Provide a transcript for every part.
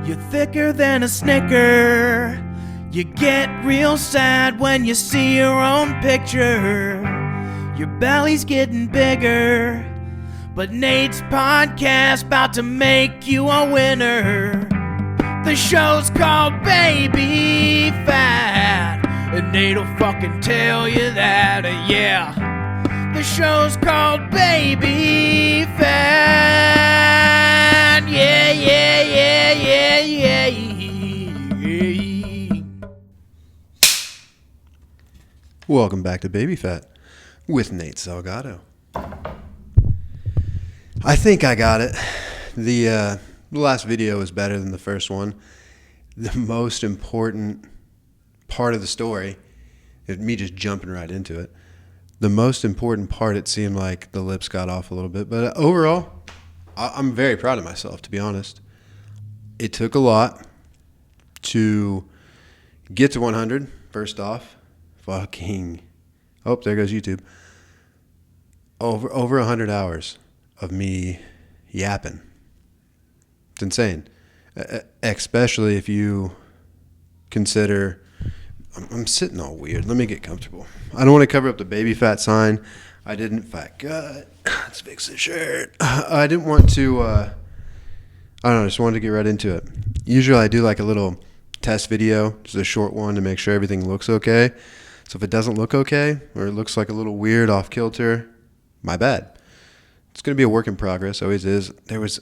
You're thicker than a Snicker. You get real sad when you see your own picture. Your belly's getting bigger, but Nate's podcast about to make you a winner. The show's called Baby Fat, and Nate'll fucking tell you that, yeah. The show's called Baby Fat, yeah, yeah, yeah, yeah, yeah, yeah. Welcome back to Baby Fat with Nate Salgado. I think I got it. The last video was better than the first one. The most important part of the story, me just jumping right into it, the most important part, it seemed like the lips got off a little bit. But overall, I'm very proud of myself, to be honest. It took a lot to get to 100, first off. Fucking, oh, there goes YouTube. Over 100 hours of me yapping. It's insane. Especially if you consider, I'm sitting all weird. Let me get comfortable. I don't want to cover up the baby fat sign. I didn't, fat gut. Let's fix the shirt. I didn't want to, I don't know, I just wanted to get right into it. Usually I do like a little test video, just a short one to make sure everything looks okay. So if it doesn't look okay, or it looks like a little weird, off kilter, my bad. It's going to be a work in progress, always is. There was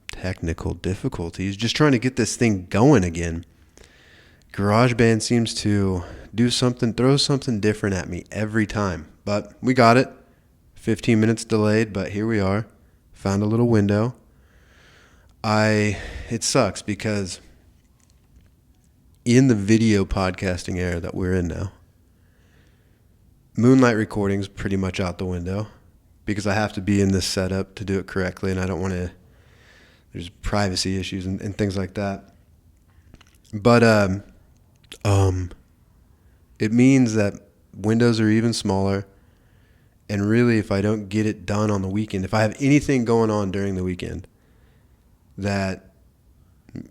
technical difficulties just trying to get this thing going again. GarageBand seems to do something, throw something different at me every time. But we got it. 15 minutes delayed, but here we are. Found a little window. It sucks because in the video podcasting era that we're in now, Moonlight recording's pretty much out the window because I have to be in this setup to do it correctly, and I don't want to, there's privacy issues and things like that. But it means that windows are even smaller, and really if I don't get it done on the weekend, if I have anything going on during the weekend, that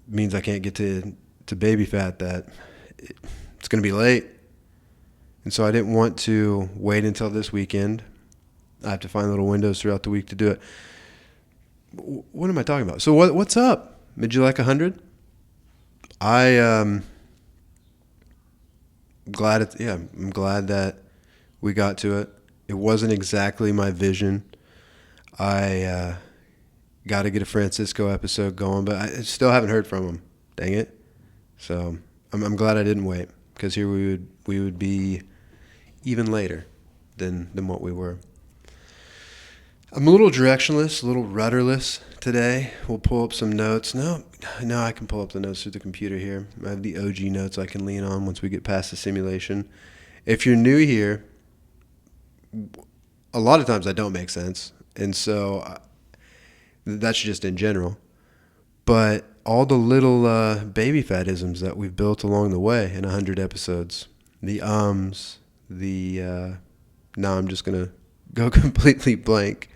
means I can't get to Baby Fat, that it's going to be late. And so I didn't want to wait until this weekend. I have to find little windows throughout the week to do it. What am I talking about? So what's up? Did you like 100? I'm glad that we got to it. It wasn't exactly my vision. I got to get a Francisco episode going, but I still haven't heard from him. Dang it. So I'm glad I didn't wait, because here we would be even later than what we were. I'm a little directionless, a little rudderless today. We'll pull up some notes. No, I can pull up the notes through the computer here. I have the OG notes I can lean on once we get past the simulation. If you're new here, a lot of times I don't make sense, and so that's just in general. But all the little baby fatisms that we've built along the way in 100 episodes, the now I'm just going to go completely blank.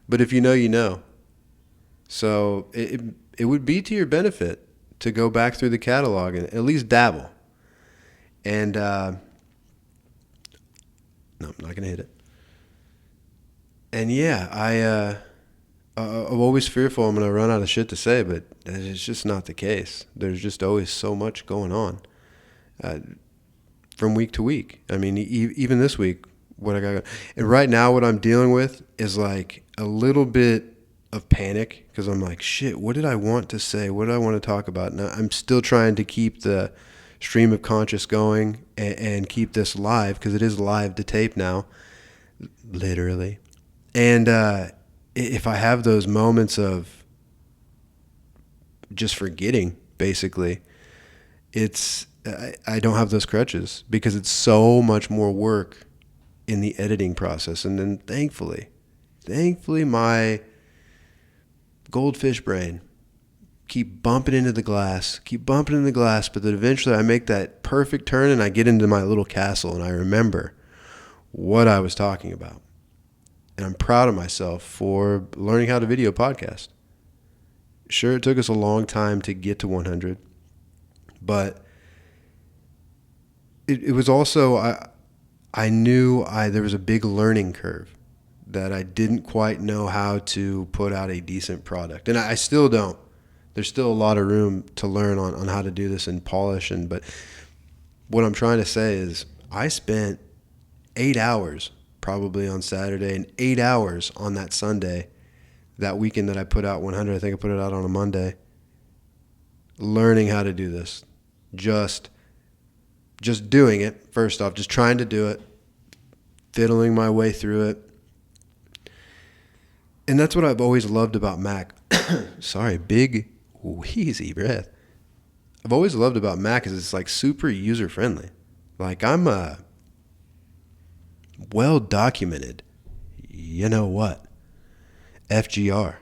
But if you know, you know. So it would be to your benefit to go back through the catalog and at least dabble. And no, I'm not going to hit it. And yeah, I'm always fearful I'm going to run out of shit to say, but it's just not the case. There's just always so much going on from week to week. I mean, even this week, what I got. And right now what I'm dealing with is like a little bit of panic, because I'm like, shit, what did I want to say? What did I want to talk about? And I'm still trying to keep the stream of conscious going and keep this live, because it is live to tape now, literally. And if I have those moments of just forgetting, basically, I don't have those crutches, because it's so much more work in the editing process. And then thankfully my goldfish brain keep bumping into the glass, but then eventually I make that perfect turn and I get into my little castle and I remember what I was talking about. And I'm proud of myself for learning how to video podcast. Sure, it took us a long time to get to 100, but it was also, I knew there was a big learning curve that I didn't quite know how to put out a decent product. And I still don't. There's still a lot of room to learn on how to do this and polish. But what I'm trying to say is I spent 8 hours probably on Saturday and 8 hours on that Sunday, that weekend that I put out 100. I think I put it out on a Monday, learning how to do this. Just doing it, first off, just trying to do it, fiddling my way through it. And that's what I've always loved about Mac. Sorry, big wheezy breath. I've always loved about Mac is it's like super user friendly. Like I'm well documented, you know what, FGR.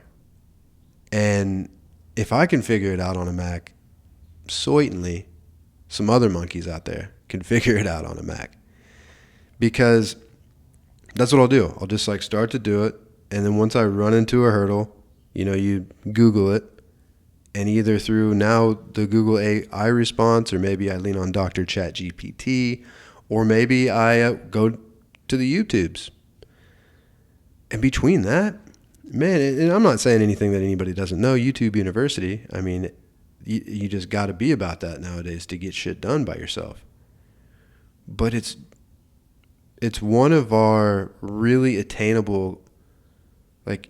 And if I can figure it out on a Mac, certainly some other monkeys out there can figure it out on a Mac. Because that's what I'll do. I'll just like start to do it. And then once I run into a hurdle, you Google it. And either through now the Google AI response, or maybe I lean on Dr. Chat GPT, or maybe I go to the YouTubes. And between that, man, and I'm not saying anything that anybody doesn't know, YouTube University, I mean, you just got to be about that nowadays to get shit done by yourself. But it's one of our really attainable, like,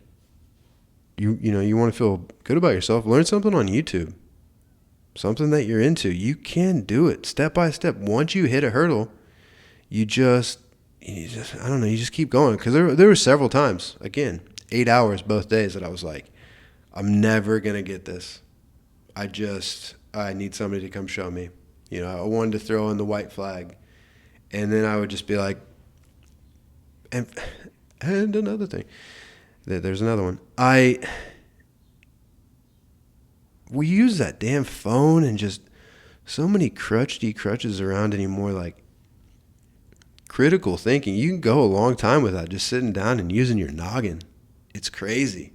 you want to feel good about yourself, learn something on YouTube, something that you're into. You can do it step by step. Once you hit a hurdle, you just I don't know, you just keep going. Because there were several times, again, 8 hours both days, that I was like, I'm never going to get this. I need somebody to come show me. I wanted to throw in the white flag. And then I would just be like, and another thing, there's another one. We use that damn phone and just so many crutches around anymore, like critical thinking. You can go a long time without just sitting down and using your noggin. It's crazy.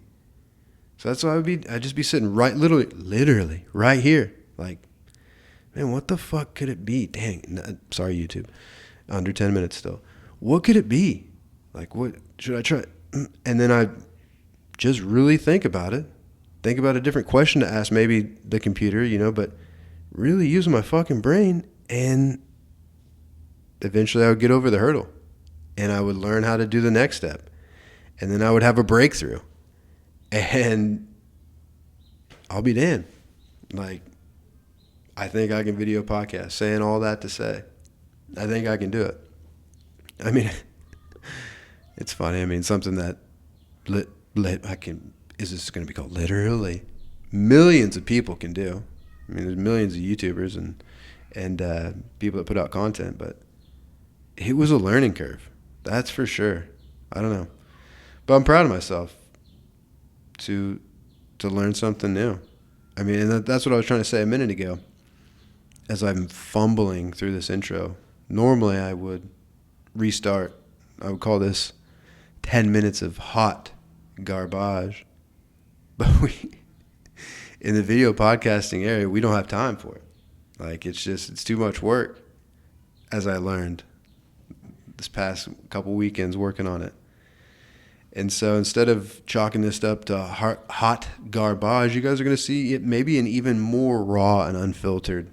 So that's why I'd just be sitting literally right here. Like, man, what the fuck could it be? Dang, sorry, YouTube. Under 10 minutes still. What could it be? Like, what should I try? And then I just really think about it. Think about a different question to ask maybe the computer, but really use my fucking brain. And eventually I would get over the hurdle. And I would learn how to do the next step. And then I would have a breakthrough. And I'll be damned. Like, I think I can video podcast. Saying all that to say, I think I can do it. I mean, it's funny. I mean, something that is this going to be called literally? Millions of people can do. I mean, there's millions of YouTubers and people that put out content, but it was a learning curve. That's for sure. I don't know. But I'm proud of myself to learn something new. I mean, and that's what I was trying to say a minute ago. As I'm fumbling through this intro, normally I would restart. I would call this 10 minutes of hot garbage. But in the video podcasting area, we don't have time for it. Like, it's too much work, as I learned this past couple weekends working on it. And so instead of chalking this up to hot garbage, you guys are going to see it maybe an even more raw and unfiltered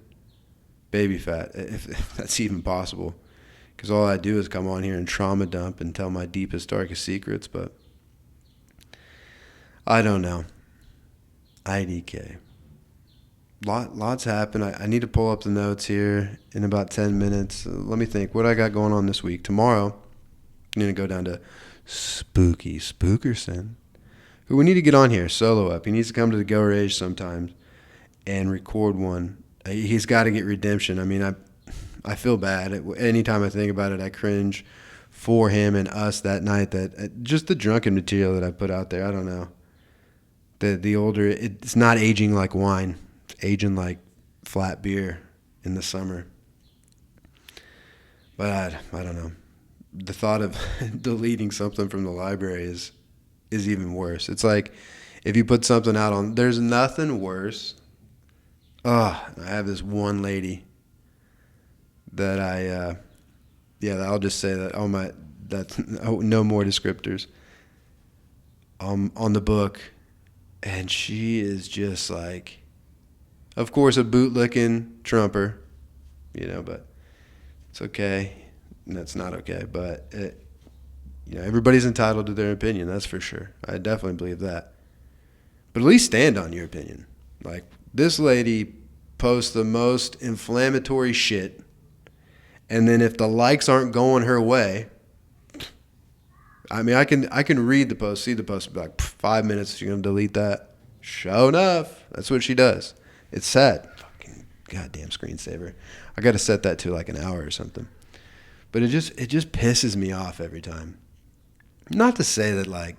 baby fat, if that's even possible. Because all I do is come on here and trauma dump and tell my deepest, darkest secrets. But I don't know. IDK. Lots happen. I need to pull up the notes here in about 10 minutes. Let me think. What I got going on this week? Tomorrow, I'm going to go down to Spooky Spookerson, who we need to get on here, solo up. He needs to come to the Go Rage sometimes and record one. He's got to get redemption. I mean, I feel bad. Anytime I think about it, I cringe for him and us that night. That just the drunken material that I put out there. I don't know. The older, it's not aging like wine. It's aging like flat beer in the summer. But I don't know. The thought of deleting something from the library is even worse. It's like if you put something out on, there's nothing worse. I have this one lady that I'll just say that that's no more descriptors. On the book, and she is just like, of course, a bootlicking trumper, but it's okay. And that's not okay, but everybody's entitled to their opinion. That's for sure. I definitely believe that. But at least stand on your opinion. Like, this lady posts the most inflammatory shit, and then if the likes aren't going her way, I mean, I can read the post, see the post, be like, 5 minutes, you're gonna delete that. Sure enough, that's what she does. It's sad. Fucking goddamn screensaver. I got to set that to like an hour or something. But it just pisses me off every time. Not to say that like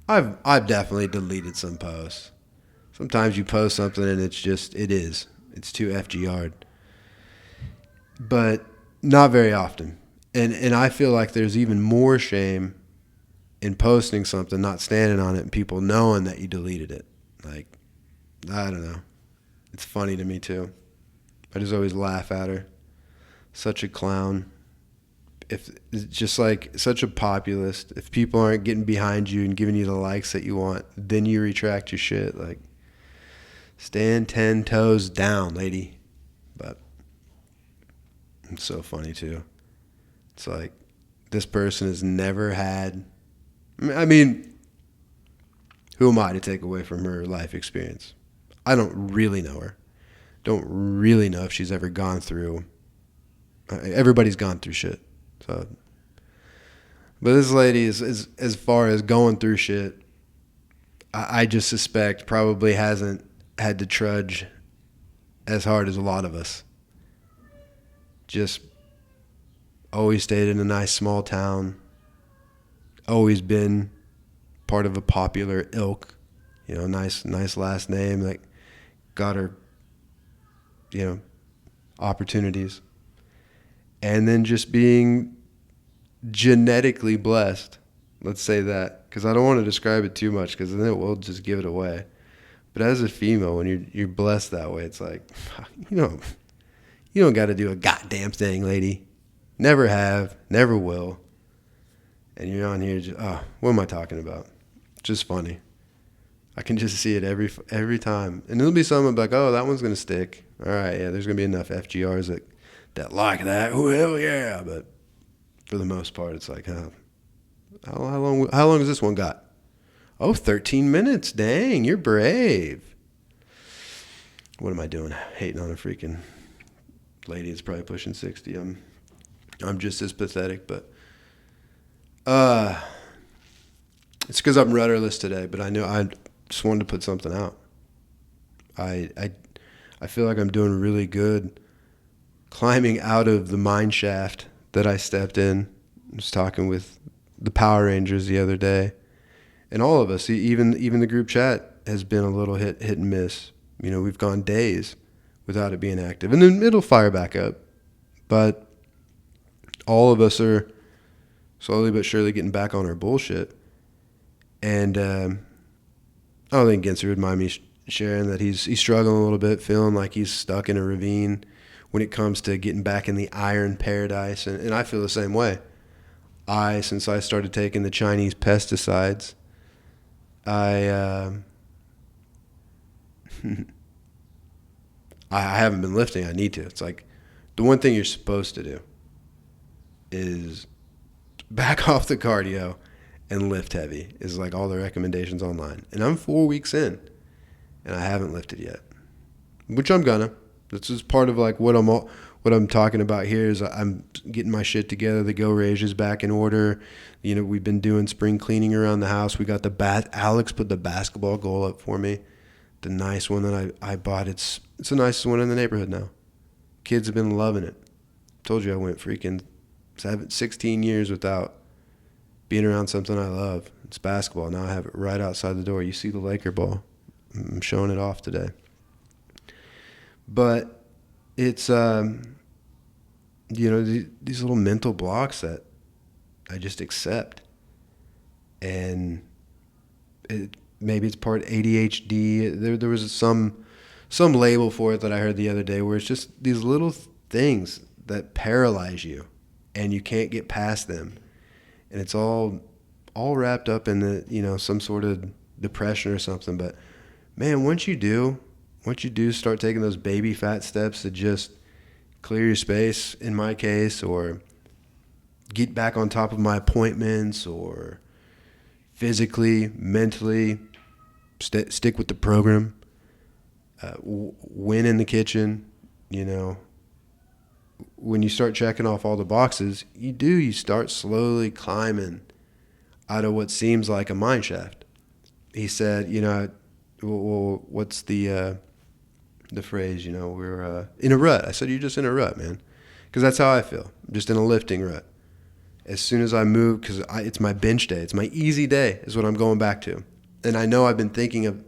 I've definitely deleted some posts. Sometimes you post something and it's too FGR'd. But not very often. And I feel like there's even more shame in posting something, not standing on it, and people knowing that you deleted it. Like, I don't know. It's funny to me too. I just always laugh at her. Such a clown. If it's just like such a populist. If people aren't getting behind you and giving you the likes that you want, then you retract your shit. Like, stand 10 toes down, lady. But it's so funny too. It's like, this person has never had, I mean, who am I to take away from her life experience? I don't really know her. Don't really know if she's ever gone through, everybody's gone through shit. So, but this lady is as far as going through shit, I just suspect probably hasn't had to trudge as hard as a lot of us. Just always stayed in a nice small town. Always been part of a popular ilk. Nice last name. Like, got her, opportunities. And then just being genetically blessed. Let's say that. Because I don't want to describe it too much, because then it will just give it away. But as a female, when you're blessed that way, it's like, you don't got to do a goddamn thing, lady. Never have, never will. And you're on here just, what am I talking about? Just funny. I can just see it every time. And it'll be something like, oh, that one's going to stick. All right, yeah, there's going to be enough FGRs that like that. Oh, hell yeah. But for the most part, it's like, how long has this one got? Oh, 13 minutes. Dang, you're brave. What am I doing? Hating on a freaking lady that's probably pushing 60. I'm just as pathetic, but it's because I'm rudderless today. But I knew I just wanted to put something out. I feel like I'm doing really good climbing out of the mine shaft that I stepped in. I was talking with the Power Rangers the other day, and all of us, even the group chat, has been a little hit and miss. We've gone days without it being active, and then it'll fire back up. But all of us are slowly but surely getting back on our bullshit. And I don't think Genser would mind me sharing that he's struggling a little bit, feeling like he's stuck in a ravine when it comes to getting back in the iron paradise. And I feel the same way. Since I started taking the Chinese pesticides, I haven't been lifting. I need to. It's like the one thing you're supposed to do is back off the cardio and lift heavy, is like all the recommendations online. And I'm 4 weeks in and I haven't lifted yet, which I'm gonna. This is part of like what I'm talking about here is I'm getting my shit together. The Go Rage is back in order. We've been doing spring cleaning around the house. We got Alex put the basketball goal up for me. The nice one that I bought. It's the nicest one in the neighborhood now. Kids have been loving it. Told you I went freaking 16 years without being around something I love. It's basketball. Now I have it right outside the door. You see the Laker ball. I'm showing it off today. But it's, these little mental blocks that I just accept. And maybe it's part ADHD. There was some label for it that I heard the other day where it's just these little things that paralyze you and you can't get past them. And it's all wrapped up in some sort of depression or something. But man, once you do start taking those baby fat steps to just clear your space, in my case, or get back on top of my appointments, or physically, mentally, stick with the program, win in the kitchen, when you start checking off all the boxes, you start slowly climbing out of what seems like a mine shaft. He said, well, what's the phrase, we're in a rut. I said, you're just in a rut, man. Because that's how I feel. I'm just in a lifting rut. As soon as I move, because it's my bench day. It's my easy day is what I'm going back to. And I know I've been thinking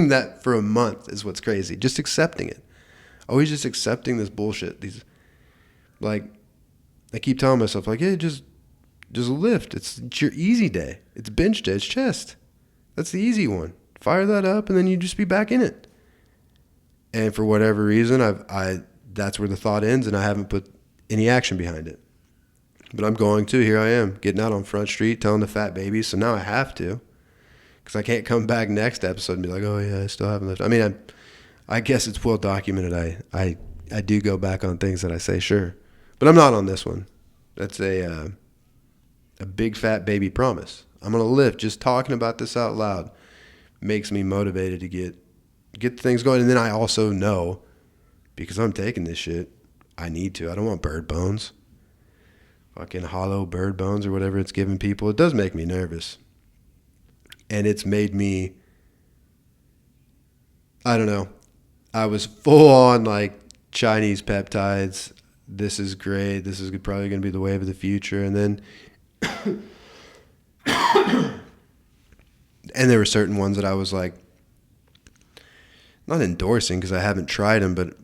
that for a month is what's crazy. Just accepting it. Always just accepting this bullshit. I keep telling myself, hey, just lift. It's your easy day. It's bench day. It's chest. That's the easy one. Fire that up, and then you just be back in it. And for whatever reason, that's where the thought ends, and I haven't put any action behind it. But I'm going to. Here I am, getting out on Front Street, telling the fat babies. So now I have to, because I can't come back next episode and be like, oh, yeah, I still haven't lifted. I mean, I guess it's well documented. I do go back on things that I say, sure. But I'm not on this one. That's a big fat baby promise. I'm going to lift. Just talking about this out loud makes me motivated to get things going. And then I also know, because I'm taking this shit, I need to. I don't want bird bones. Fucking hollow bird bones or whatever it's giving people. It does make me nervous. And it's made me, I don't know. I was full on Chinese peptides. This is great. This is probably going to be the wave of the future. And then, and there were certain ones that I was not endorsing because I haven't tried them, but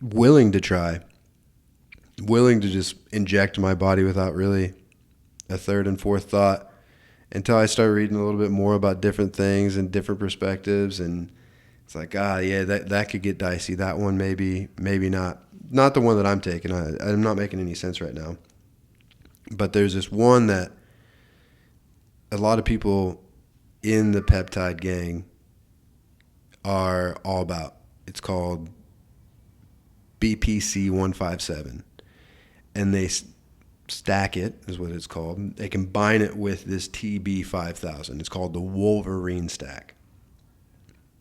willing to try. Willing to just inject my body without really a third and fourth thought until I start reading a little bit more about different things and different perspectives. And it's that could get dicey. That one maybe not. Not the one that I'm taking. I'm not making any sense right now. But there's this one that a lot of people in the peptide gang are all about. It's called BPC 157. And they stack it, is what it's called. They combine it with this TB 5000. It's called the Wolverine stack.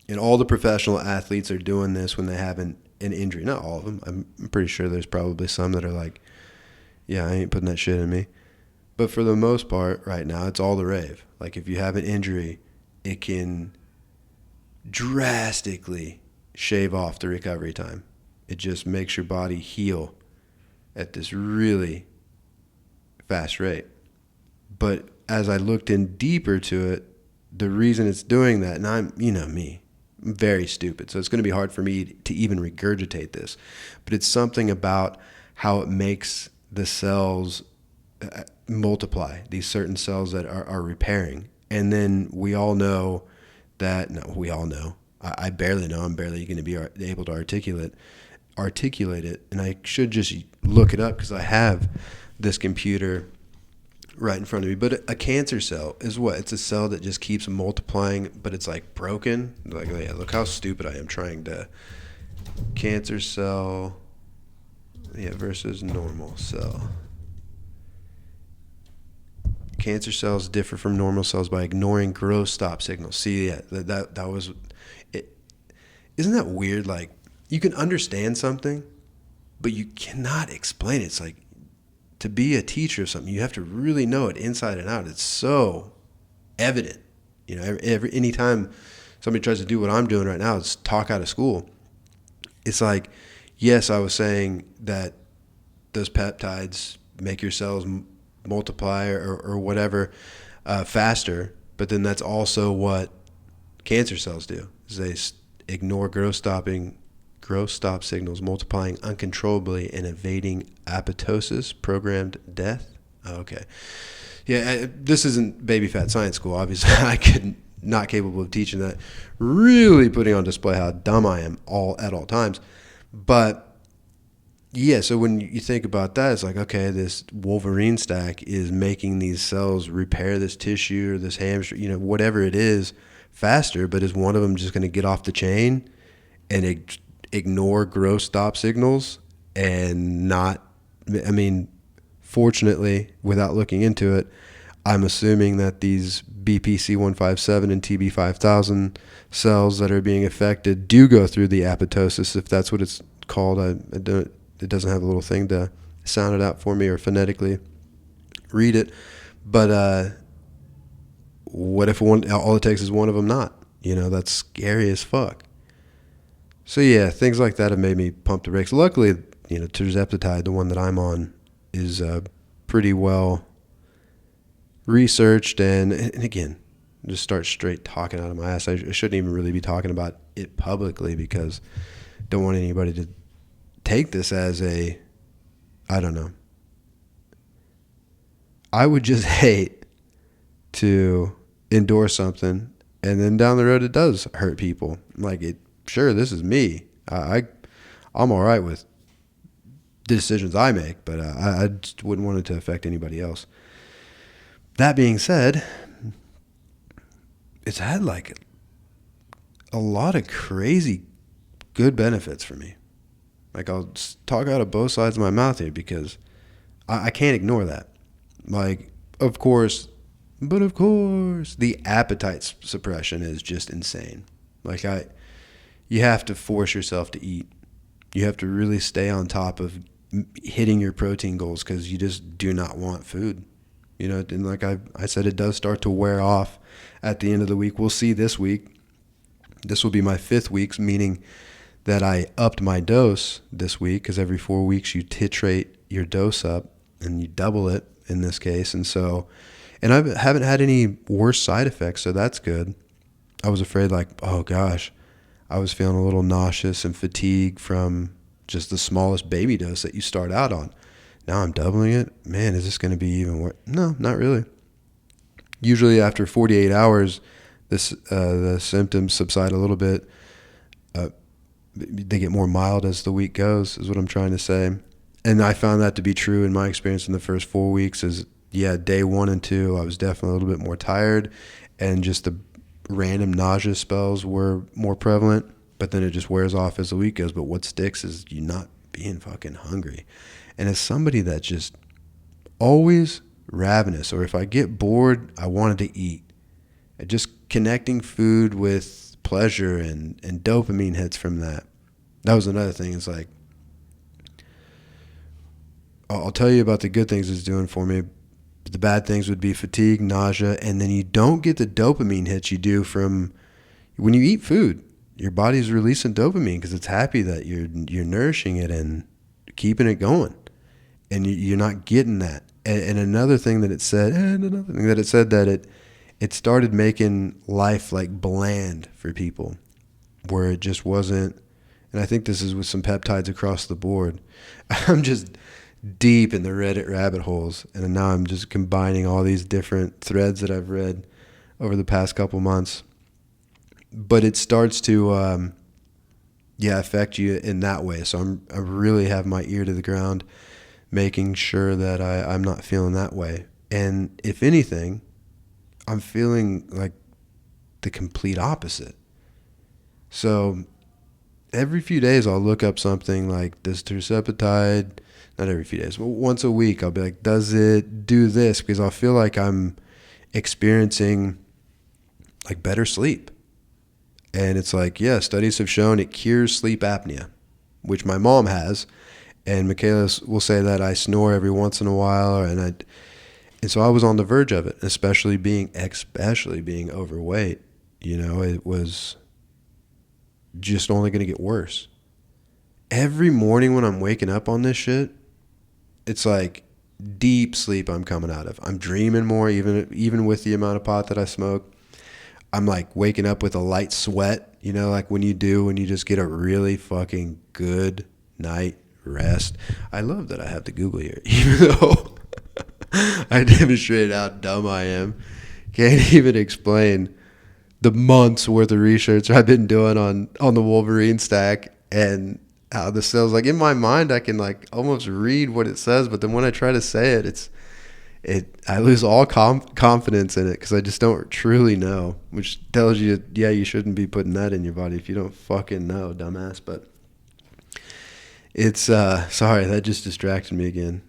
And all the professional athletes are doing this when they have an injury. Not all of them. I'm pretty sure there's probably some that are yeah, I ain't putting that shit in me. But for the most part, right now, it's all the rave. If you have an injury, it can drastically shave off the recovery time. It just makes your body heal at this really fast rate. But as I looked in deeper to it, the reason it's doing that, and I'm me, I'm very stupid, so it's going to be hard for me to even regurgitate this, but it's something about how it makes the cells multiply, these certain cells that are repairing. And then we all know that, I barely know, I'm barely going to be able to articulate it, and I should just look it up because I have this computer right in front of me. But a cancer cell is what? It's a cell that just keeps multiplying, but it's broken. Yeah, look how stupid I am trying to. Cancer cell, versus normal cell. Cancer cells differ from normal cells by ignoring growth stop signals. See, that was it. Isn't that weird? You can understand something, but you cannot explain it. It's to be a teacher of something, you have to really know it inside and out. It's so evident. Anytime somebody tries to do what I'm doing right now, it's talk out of school. It's yes, I was saying that those peptides make your cells multiply or whatever faster, but then that's also what cancer cells do, is they ignore growth stop signals, multiplying uncontrollably and evading apoptosis, programmed death. Okay. Yeah, this isn't baby fat science school. Obviously, I could not capable of teaching that, really putting on display how dumb I am at all times. But yeah, so when you think about that, it's like, okay, this Wolverine stack is making these cells repair this tissue or this hamstring, whatever it is, faster. But is one of them just going to get off the chain and ignore growth stop signals and not? I mean, fortunately, without looking into it, I'm assuming that these BPC157 and TB5000 cells that are being affected do go through the apoptosis, if that's what it's called. It doesn't have a little thing to sound it out for me or phonetically read it. But what if all it takes is one of them not? That's scary as fuck. So yeah, things like that have made me pump the brakes. Luckily, tirzepatide, the one that I'm on, is pretty well researched, and again, just start straight talking out of my ass. I shouldn't even really be talking about it publicly because I don't want anybody to take this as I don't know. I would just hate to endorse something and then down the road it does hurt people. Sure, this is me. I'm all right with the decisions I make, but I just wouldn't want it to affect anybody else. That being said, it's had a lot of crazy good benefits for me. I'll talk out of both sides of my mouth here because I can't ignore that. Of course, the appetite suppression is just insane. You have to force yourself to eat. You have to really stay on top of hitting your protein goals because you just do not want food. And like I said, it does start to wear off at the end of the week. We'll see this week. This will be my 5th week, meaning that I upped my dose this week because every 4 weeks you titrate your dose up and you double it in this case. And I haven't had any worse side effects, so that's good. I was afraid oh gosh, I was feeling a little nauseous and fatigued from just the smallest baby dose that you start out on. Now I'm doubling it. Man, is this going to be even worse? No, not really. Usually after 48 hours, the symptoms subside a little bit. They get more mild as the week goes, is what I'm trying to say. And I found that to be true in my experience in the first 4 weeks. Day 1 and 2, I was definitely a little bit more tired, and just the random nausea spells were more prevalent. But then it just wears off as the week goes. But what sticks is you not being fucking hungry. And as somebody that's just always ravenous, or if I get bored, I wanted to eat. And just connecting food with pleasure and dopamine hits from that. That was another thing. It's I'll tell you about the good things it's doing for me. The bad things would be fatigue, nausea, and then you don't get the dopamine hits you do from when you eat food. Your body's releasing dopamine because it's happy that you're nourishing it and keeping it going. And you're not getting that. And another thing that it said, that it started making life bland for people, where it just wasn't. And I think this is with some peptides across the board. I'm just deep in the Reddit rabbit holes, and now I'm just combining all these different threads that I've read over the past couple months. But it starts to affect you in that way. So I really have my ear to the ground, making sure that I'm not feeling that way. And if anything, I'm feeling like the complete opposite. So every few days I'll look up something like this tirzepatide. Not every few days, but once a week I'll be like, does it do this? Because I'll feel like I'm experiencing better sleep. And it's studies have shown it cures sleep apnea, which my mom has. And Michaela will say that I snore every once in a while. And so I was on the verge of it, especially being overweight. It was just only going to get worse. Every morning when I'm waking up on this shit, it's deep sleep I'm coming out of. I'm dreaming more, even with the amount of pot that I smoke. I'm waking up with a light sweat, when you just get a really fucking good night rest. I love that I have to Google here, even though I demonstrated how dumb I am. Can't even explain the months worth of research I've been doing on the Wolverine stack, and how the sales, like, in my mind I can like almost read what it says, but then when I try to say it, I lose all confidence in it because I just don't truly know, which tells you, yeah, you shouldn't be putting that in your body if you don't fucking know, dumbass. But it's sorry, that just distracted me again.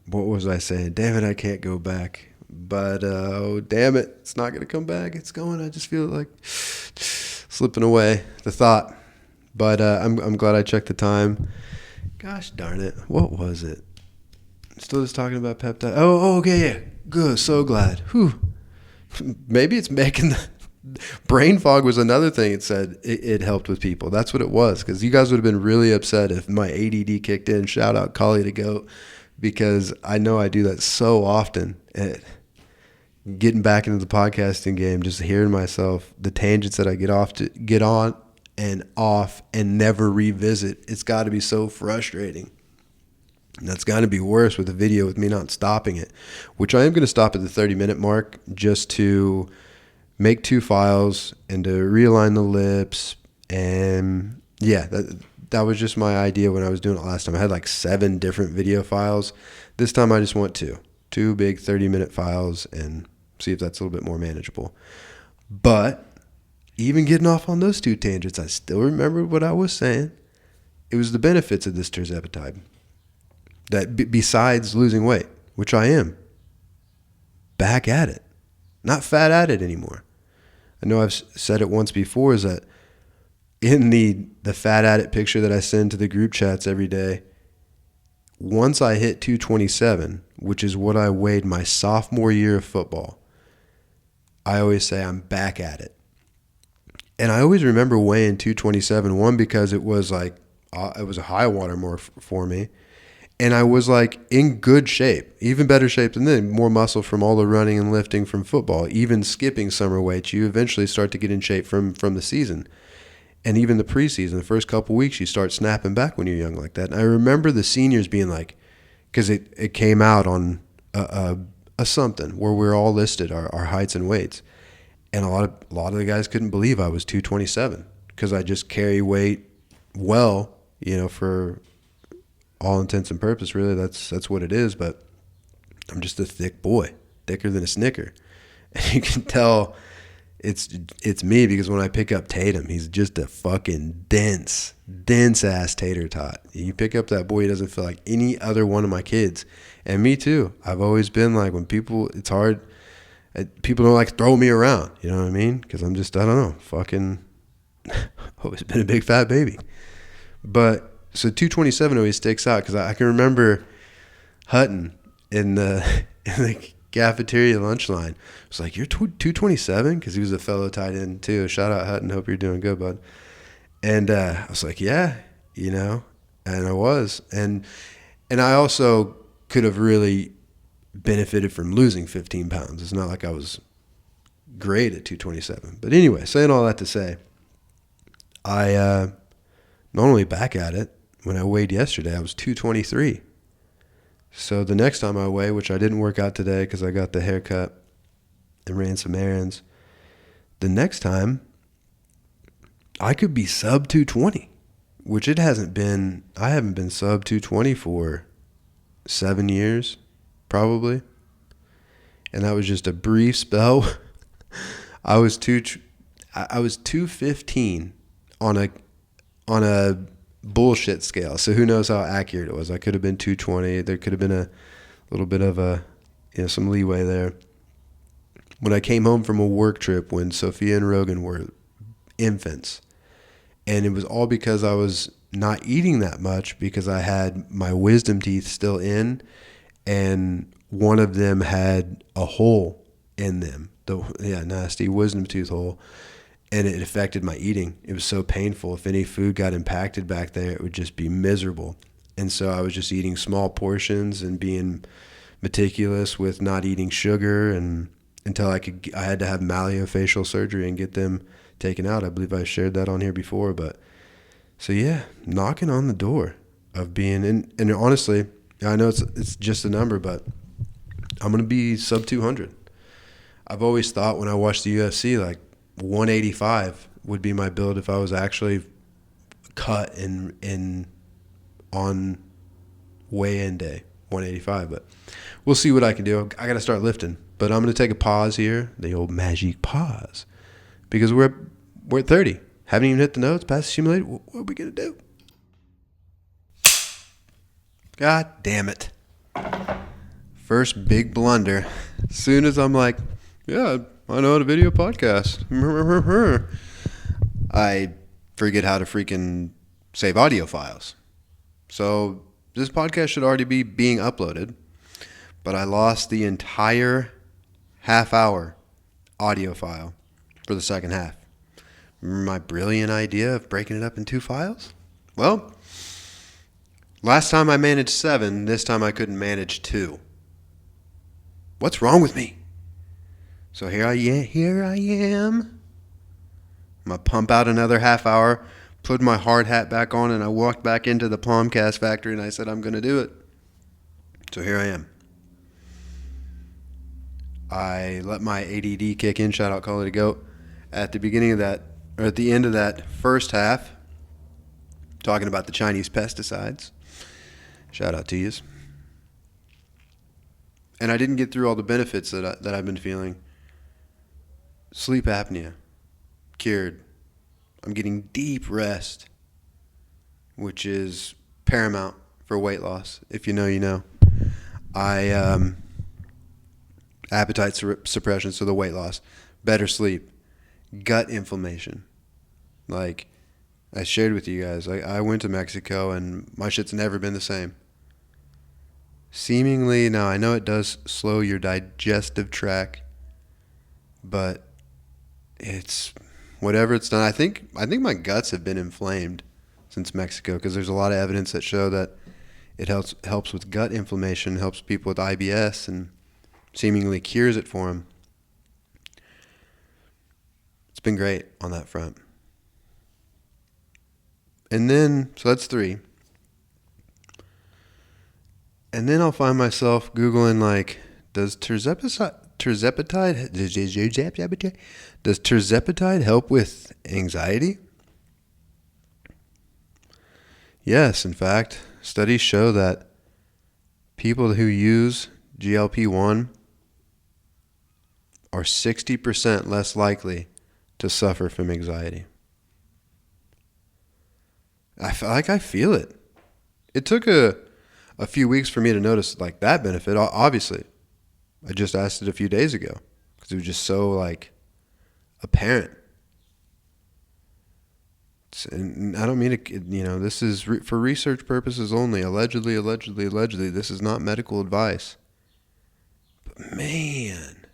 What was I saying? Damn it, I can't go back. But oh damn it, it's not gonna come back. It's going. I just feel like slipping away the thought. But I'm glad I checked the time. Gosh darn it, what was it? Still just talking about peptide. Oh, okay, yeah, good. So glad. Whew. Maybe it's making the brain fog was another thing. It said it helped with people. That's what it was. Because you guys would have been really upset if my ADD kicked in. Shout out Collie to Goat, because I know I do that so often. Getting back into the podcasting game, just hearing myself, the tangents that I get on and off and never revisit. It's got to be so frustrating. And that's got to be worse with a video with me not stopping it, which I am going to stop at the 30-minute mark just to make 2 files and to realign the lips. And yeah, that was just my idea when I was doing it last time. I had like 7 different video files. This time I just want 2 big 30-minute files, and see if that's a little bit more manageable. But even getting off on those 2 tangents, I still remember what I was saying. It was the benefits of this tirzepatide. That besides losing weight, which I am, back at it, not fat at it anymore. I know I've said it once before, is that in the fat at it picture that I send to the group chats every day, once I hit 227, which is what I weighed my sophomore year of football, I always say I'm back at it. And I always remember weighing 227, one, because it was like, it was a high water mark for me. And I was like in good shape, even better shape than then, more muscle from all the running and lifting from football, even skipping summer weights. You eventually start to get in shape from the season. And even the preseason, the first couple weeks, you start snapping back when you're young like that. And I remember the seniors being like, because it came out on a something where we're all listed, our heights and weights. And a lot of the guys couldn't believe I was 227 because I just carry weight well, for all intents and purposes, really, that's what it is. But I'm just a thick boy, thicker than a Snicker. And you can tell it's me because when I pick up Tatum, he's just a fucking dense ass tater tot. You pick up that boy, he doesn't feel like any other one of my kids. And me too. I've always been like, when it's hard, people don't like throw me around. You know what I mean? Because I'm just, I don't know, fucking always been a big fat baby. But so 227 always sticks out because I can remember Hutton in the cafeteria lunch line. It was like, you're 227? Because he was a fellow tight end too. Shout out Hutton. Hope you're doing good, bud. And I was like, yeah, and I was. And I also could have really benefited from losing 15 pounds. It's not like I was great at 227. But anyway, saying all that to say, I not only back at it, when I weighed yesterday, I was 223. So the next time I weigh, which I didn't work out today because I got the haircut and ran some errands, the next time I could be sub 220, which I haven't been sub 220 for 7 years, probably. And that was just a brief spell. I was 215 on a bullshit scale. So who knows how accurate it was. I could have been 220. There could have been a little bit of some leeway there. When I came home from a work trip when Sophia and Rogan were infants, and it was all because I was not eating that much because I had my wisdom teeth still in, and one of them had a hole in them. Nasty wisdom tooth hole. And it affected my eating. It was so painful. If any food got impacted back there, it would just be miserable. And so I was just eating small portions and being meticulous with not eating sugar, and until I had to have malleofacial surgery and get them taken out. I believe I shared that on here before. But so yeah, knocking on the door of being in. And honestly, I know it's just a number, but I'm gonna be sub 200. I've always thought when I watched the UFC, like, 185 would be my build if I was actually cut in on weigh-in day, 185. But we'll see what I can do. I got to start lifting. But I'm going to take a pause here, the old magic pause, because we're at 30. Haven't even hit the notes, past the simulator. What are we going to do? God damn it. First big blunder. As soon as I'm like, yeah, I know how to video podcast, I forget how to freaking save audio files. So this podcast should already be being uploaded, but I lost the entire half-hour audio file for the second half. Remember my brilliant idea of breaking it up in 2 files? Well, last time I managed 7, this time I couldn't manage 2. What's wrong with me? So here I am. I'm going to pump out another half hour, put my hard hat back on, and I walked back into the Palmcast factory and I said, I'm going to do it. So here I am. I let my ADD kick in, shout out Call It a Goat, at the beginning of that, or at the end of that first half, talking about the Chinese pesticides. Shout out to yous. And I didn't get through all the benefits that I've been feeling. Sleep apnea, cured. I'm getting deep rest, which is paramount for weight loss. If you know, you know. Appetite suppression, so the weight loss. Better sleep. Gut inflammation. Like I shared with you guys, I went to Mexico and my shit's never been the same. Seemingly, now I know it does slow your digestive tract, but it's whatever it's done. I think my guts have been inflamed since Mexico because there's a lot of evidence that show that it helps with gut inflammation, helps people with IBS, and seemingly cures it for them. It's been great on that front. And then, so that's 3. And then I'll find myself Googling, like, does tirzepatide help with anxiety? Yes, in fact, studies show that people who use GLP-1 are 60% less likely to suffer from anxiety. I feel it. It took a few weeks for me to notice like that benefit. Obviously, I just asked it a few days ago because it was just so like apparent. And I don't mean to, this is for research purposes only. Allegedly. This is not medical advice. But man,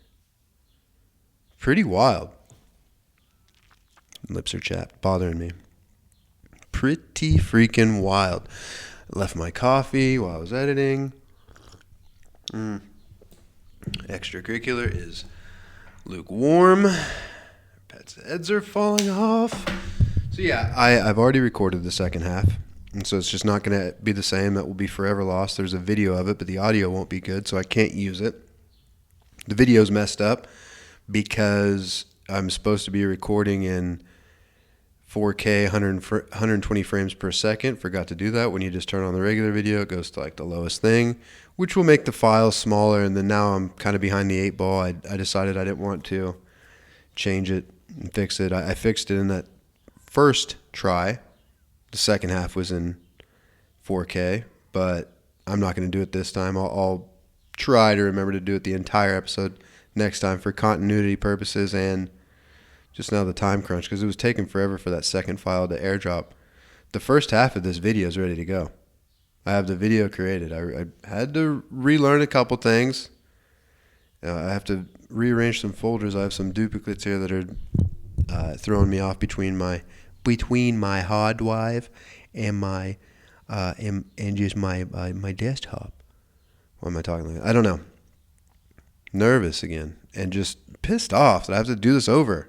pretty wild. Lips are chapped, bothering me. Pretty freaking wild. I left my coffee while I was editing. Extracurricular is lukewarm. Pets' heads are falling off. So yeah, I've already recorded the second half. And so it's just not going to be the same. That will be forever lost. There's a video of it, but the audio won't be good, so I can't use it. The video's messed up because I'm supposed to be recording in 4K, 120 frames per second. Forgot to do that. When you just turn on the regular video, it goes to like the lowest thing, which will make the file smaller. And then now I'm kind of behind the 8 ball. I decided I didn't want to change it and fix it. I fixed it in that first try. The second half was in 4K, but I'm not going to do it this time. I'll try to remember to do it the entire episode next time for continuity purposes and just now the time crunch, because it was taking forever for that second file to airdrop. The first half of this video is ready to go. I have the video created. I had to relearn a couple things. I have to rearrange some folders. I have some duplicates here that are throwing me off between my hard drive and my just my desktop. What am I talking like? I don't know. Nervous again and just pissed off that I have to do this over.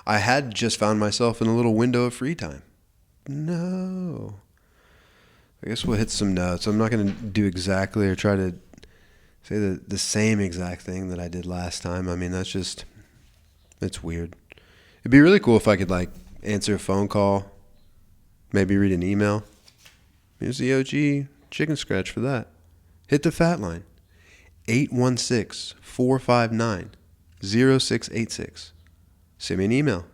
I had just found myself in a little window of free time. No. I guess we'll hit some notes. I'm not going to do exactly or try to say the same exact thing that I did last time. I mean, that's just It's weird. It'd be really cool if I could like answer a phone call, maybe read an email. Here's the OG chicken scratch for that. Hit the Fatline. 816-459-0686. Send me an email.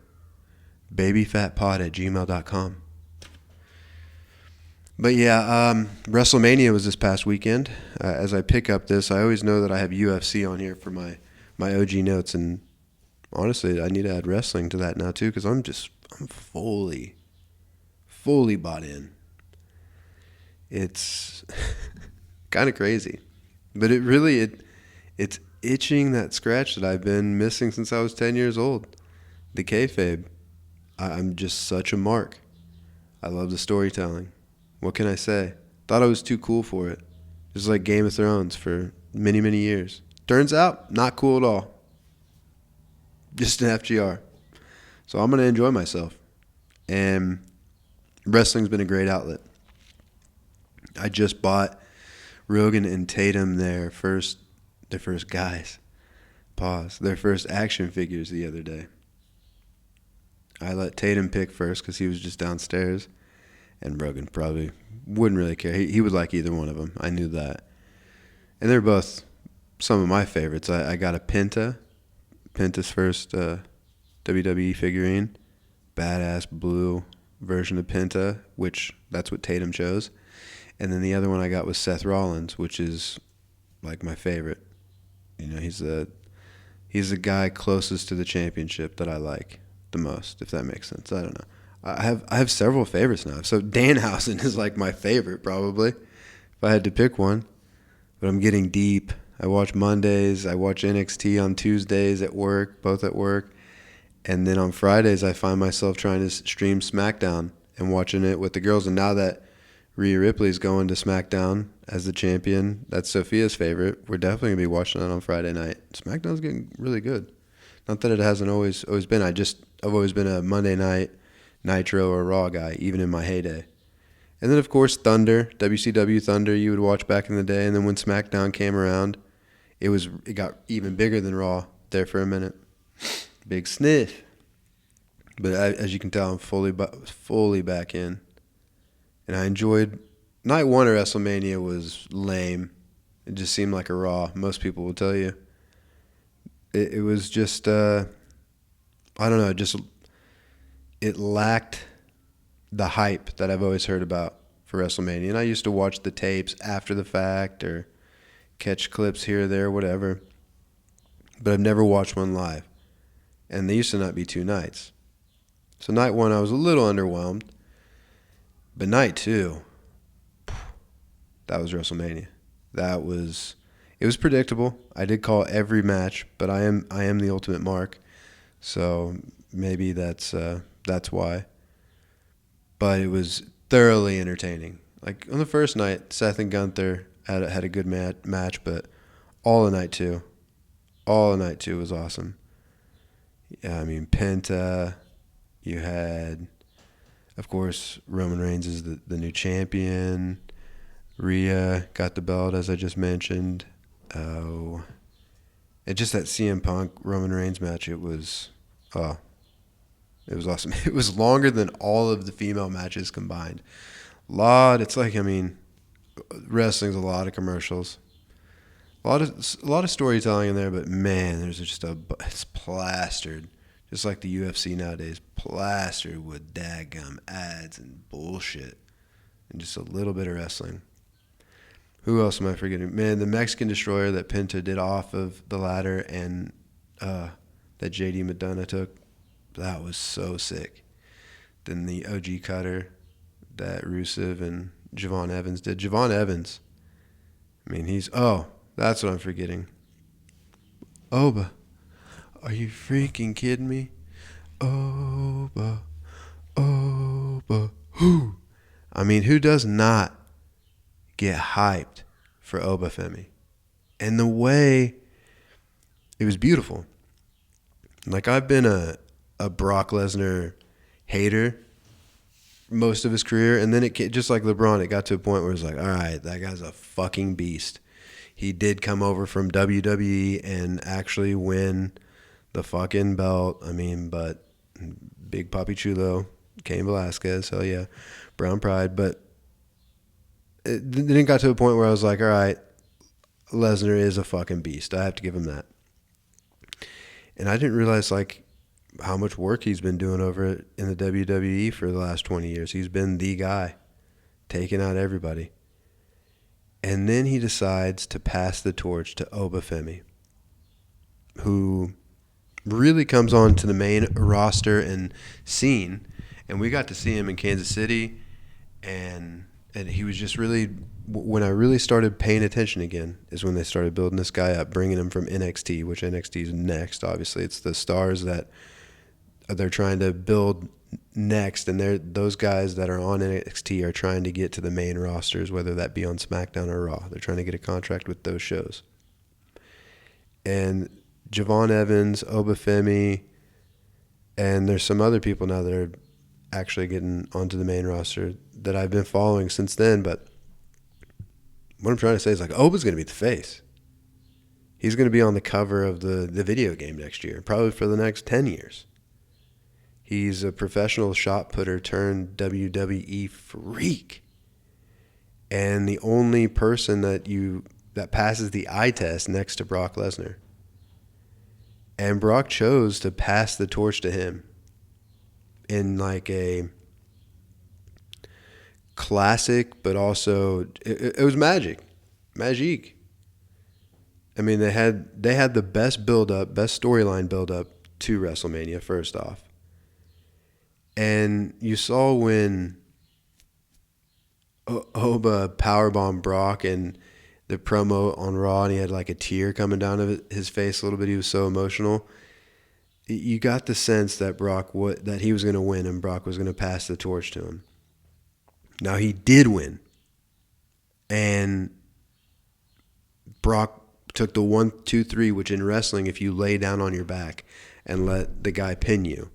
babyfatpod@gmail.com. But yeah, WrestleMania was this past weekend. As I pick up this, I always know that I have UFC on here for my OG notes, and honestly, I need to add wrestling to that now too, because I'm fully bought in. It's kind of crazy, but it's itching that scratch that I've been missing since I was 10 years old. The kayfabe. I'm just such a mark. I love the storytelling. What can I say? Thought I was too cool for it. Just like Game of Thrones for many, many years. Turns out, not cool at all. Just an FGR. So I'm going to enjoy myself. And wrestling's been a great outlet. I just bought Rogan and Tatum their first guys. Pause. Their first action figures the other day. I let Tatum pick first because he was just downstairs. And Rogan probably wouldn't really care. He would like either one of them. I knew that. And they're both some of my favorites. I got a Penta's first WWE figurine. Badass blue version of Penta, which that's what Tatum chose. And then the other one I got was Seth Rollins, which is like my favorite. You know, he's the guy closest to the championship that I like the most, if that makes sense. I don't know. I have several favorites now. So Danhausen is like my favorite probably, if I had to pick one. But I'm getting deep. I watch Mondays. I watch NXT on Tuesdays both at work. And then on Fridays, I find myself trying to stream SmackDown and watching it with the girls. And now that Rhea Ripley's going to SmackDown as the champion, that's Sophia's favorite. We're definitely going to be watching that on Friday night. SmackDown's getting really good. Not that it hasn't always been. I've always been a Monday night Nitro or Raw guy, even in my heyday. And then, of course, Thunder, WCW Thunder, you would watch back in the day. And then when SmackDown came around, it got even bigger than Raw there for a minute. Big sniff. But as you can tell, I'm fully back in. And I enjoyed... Night one of WrestleMania was lame. It just seemed like a Raw. Most people will tell you. It was just... I don't know, it lacked the hype that I've always heard about for WrestleMania. And I used to watch the tapes after the fact or catch clips here or there, whatever. But I've never watched one live. And they used to not be 2 nights. So night one, I was a little underwhelmed. But night two, that was WrestleMania. It was predictable. I did call every match, but I am the ultimate mark. So maybe that's why. But it was thoroughly entertaining. Like on the first night, Seth and Gunther had a good match, but all of night two was awesome. Yeah, I mean Penta. You had, of course, Roman Reigns is the new champion. Rhea got the belt, as I just mentioned. And just that CM Punk Roman Reigns match, it was awesome. It was longer than all of the female matches combined. Wrestling's a lot of commercials. A lot of storytelling in there, but man, there's just it's plastered. Just like the UFC nowadays, plastered with daggum ads and bullshit. And just a little bit of wrestling. Who else am I forgetting? Man, the Mexican Destroyer that Penta did off of the ladder and that JD Madonna took, that was so sick. Then the OG cutter that Rusev and Javon Evans did. Javon Evans, I mean, that's what I'm forgetting. Oba. Are you freaking kidding me? Oba. Who? I mean, who does not get hyped for Obafemi? And the way it was beautiful. Like, I've been a Brock Lesnar hater most of his career, and then just like LeBron, it got to a point where it's like, all right, that guy's a fucking beast. He did come over from WWE and actually win the fucking belt. But Big Papi Chulo, Cain Velasquez, hell yeah, Brown Pride. But it didn't got to a point where I was like, all right, Lesnar is a fucking beast. I have to give him that. And I didn't realize like how much work he's been doing over in the WWE for the last 20 years. He's been the guy, taking out everybody. And then he decides to pass the torch to Obafemi, who really comes on to the main roster and scene. And we got to see him in Kansas City, and he was just really, when I really started paying attention again, is when they started building this guy up, bringing him from NXT, which NXT is next, obviously. It's the stars that they're trying to build next, and those guys that are on NXT are trying to get to the main rosters, whether that be on SmackDown or Raw. They're trying to get a contract with those shows. And Javon Evans, Obafemi, and there's some other people now that are actually getting onto the main roster that I've been following since then. But what I'm trying to say is like Oba's going to be the face. He's going to be on the cover of the video game next year, probably for the next 10 years. He's a professional shot putter turned WWE freak. And the only person that passes the eye test next to Brock Lesnar. And Brock chose to pass the torch to him in like a classic, but also it was magic. I mean, they had the best best storyline build up to WrestleMania, first off. And you saw when Oba powerbombed Brock and the promo on Raw, and he had like a tear coming down of his face a little bit. He was so emotional. You got the sense that that he was going to win and Brock was going to pass the torch to him. Now he did win, and Brock took the 1, 2, 3, which in wrestling, if you lay down on your back and let the guy pin you,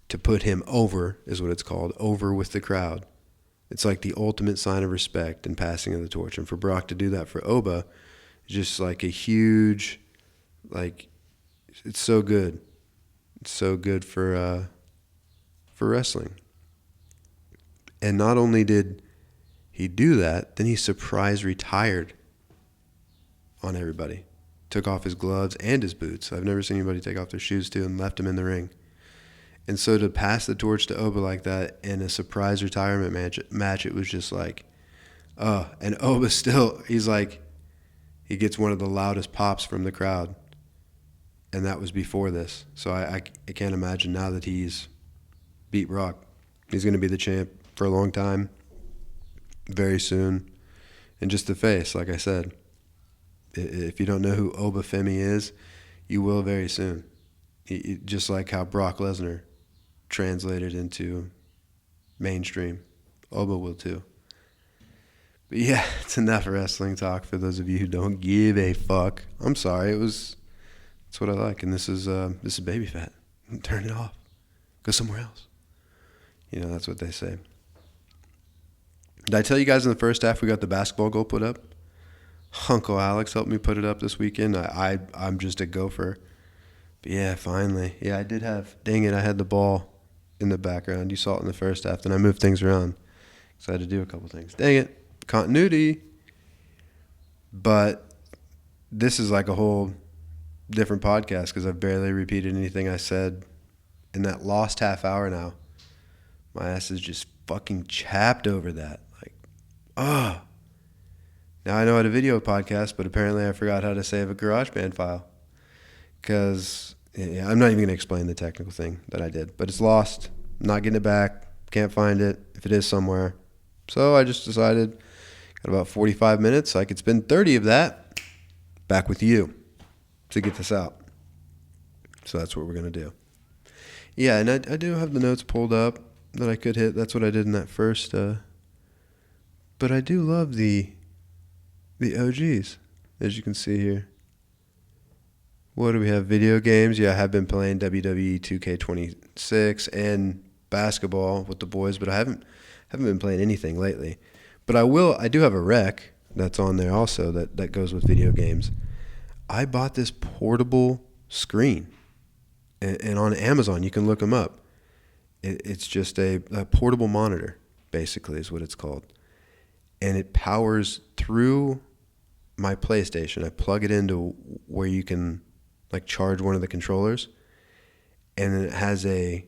to put him over is what it's called, over with the crowd. It's like the ultimate sign of respect and passing of the torch. And for Brock to do that for Oba, just like a huge, like, it's so good. It's so good for wrestling. And not only did he do that, then he surprise retired on everybody. Took off his gloves and his boots. I've never seen anybody take off their shoes too and left him in the ring. And so to pass the torch to Oba like that in a surprise retirement match, it was just like, and Oba still, he gets one of the loudest pops from the crowd. And that was before this. So I can't imagine now that he's beat Brock. He's going to be the champ for a long time, very soon. And just the face, like I said. If you don't know who Obafemi is, you will very soon. Just like how Brock Lesnar translated into mainstream. Oba will too. But yeah, it's enough wrestling talk for those of you who don't give a fuck. I'm sorry. It's what I like, and this is baby fat. Turn it off. Go somewhere else. That's what they say. Did I tell you guys in the first half we got the basketball goal put up? Uncle Alex helped me put it up this weekend. I'm just a gopher. But yeah, finally. Yeah, I did dang it, I had the ball in the background. You saw it in the first half. Then I moved things around. So I had to do a couple things. Dang it. Continuity. But this is like a whole different podcast because I've barely repeated anything I said in that lost half hour now. My ass is just fucking chapped over that. Now I know how to video a podcast, but apparently I forgot how to save a GarageBand file. Because I'm not even going to explain the technical thing that I did. But it's lost. I'm not getting it back. Can't find it if it is somewhere. So I just decided, got about 45 minutes. I could spend 30 of that back with you to get this out. So that's what we're going to do. Yeah, and I do have the notes pulled up that I could hit. That's what I did in that first. But I do love the OGs, as you can see here. What do we have? Video games. Yeah, I have been playing WWE 2K26 and basketball with the boys, but I haven't been playing anything lately. But I do have a rec that's on there also that goes with video games. I bought this portable screen. And on Amazon, you can look them up. It's just a portable monitor, basically, is what it's called. And it powers through my PlayStation. I plug it into where you can like charge one of the controllers, and then it has a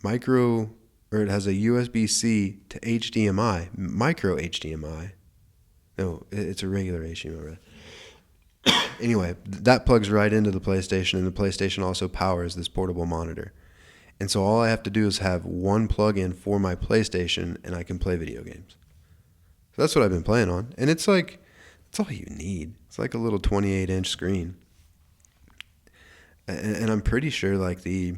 it has a USB-C to HDMI, micro HDMI. No, it's a regular HDMI, right? Anyway, that plugs right into the PlayStation, and the PlayStation also powers this portable monitor. And so all I have to do is have one plug-in for my PlayStation, and I can play video games. So that's what I've been playing on. And it's like, that's all you need. It's like a little 28-inch screen. And I'm pretty sure like the